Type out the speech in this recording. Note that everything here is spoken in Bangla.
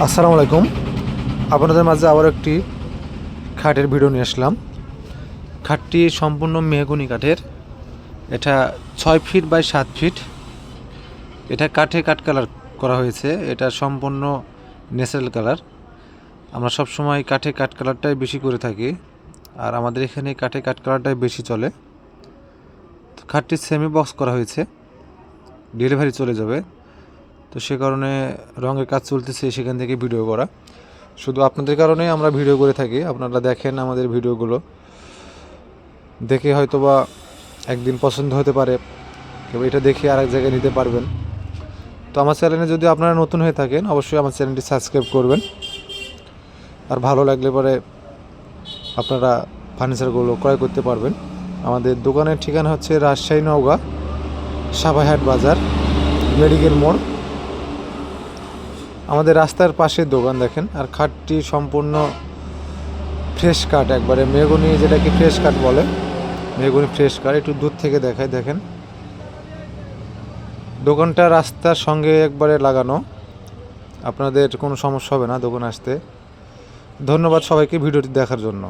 আসসালামু আলাইকুম। আপনাদের মাঝে আবার একটি খাটের ভিডিও নিয়ে আসলাম। খাটটি সম্পূর্ণ মেহগনি কাঠের। এটা 6 ফিট বাই 7 ফিট। এটা কাঠে কাঠ কালার করা হয়েছে। এটা সম্পূর্ণ ন্যাচারাল কালার। আমরা সবসময় কাঠে কাঠ কালারটাই বেশি করে থাকি, আর আমাদের এখানে কাঠে কাঠ কালারটাই বেশি চলে। খাটটি সেমি বক্স করা হয়েছে, ডেলিভারি চলে যাবে। তো সে কারণে রঙের কাজ চলতেছে, সেখান থেকে ভিডিও করা। শুধু আপনাদের কারণে আমরা ভিডিও করে থাকি। আপনারা দেখেন আমাদের ভিডিওগুলো, দেখে হয়তোবা একদিন পছন্দ হতে পারে, কেউ এটা দেখে আরেক জায়গায় নিতে পারবেন। তো আমার চ্যানেলে যদি আপনারা নতুন হয়ে থাকেন, অবশ্যই আমার চ্যানেলটি সাবস্ক্রাইব করবেন। আর ভালো লাগলে পরে আপনারা ফার্নিচারগুলো ক্রয় করতে পারবেন। আমাদের দোকানের ঠিকানা হচ্ছে রাজশাহী নওগাঁ সাভারহাট বাজার, মেডিকেল মোড়। আমাদের রাস্তার পাশে দোকান দেখেন। আর খাটটি সম্পূর্ণ ফ্রেশ কাঠ, একবারে মেহগনি, যেটাকে ফ্রেশ কাঠ বলে, মেহগনি ফ্রেশ কাঠ। একটু দূর থেকে দেখায়, দেখেন। দোকানটা রাস্তার সঙ্গে একবারে লাগানো, আপনাদের কোনো সমস্যা হবে না দোকানে আসতে। ধন্যবাদ সবাইকে ভিডিওটি দেখার জন্য।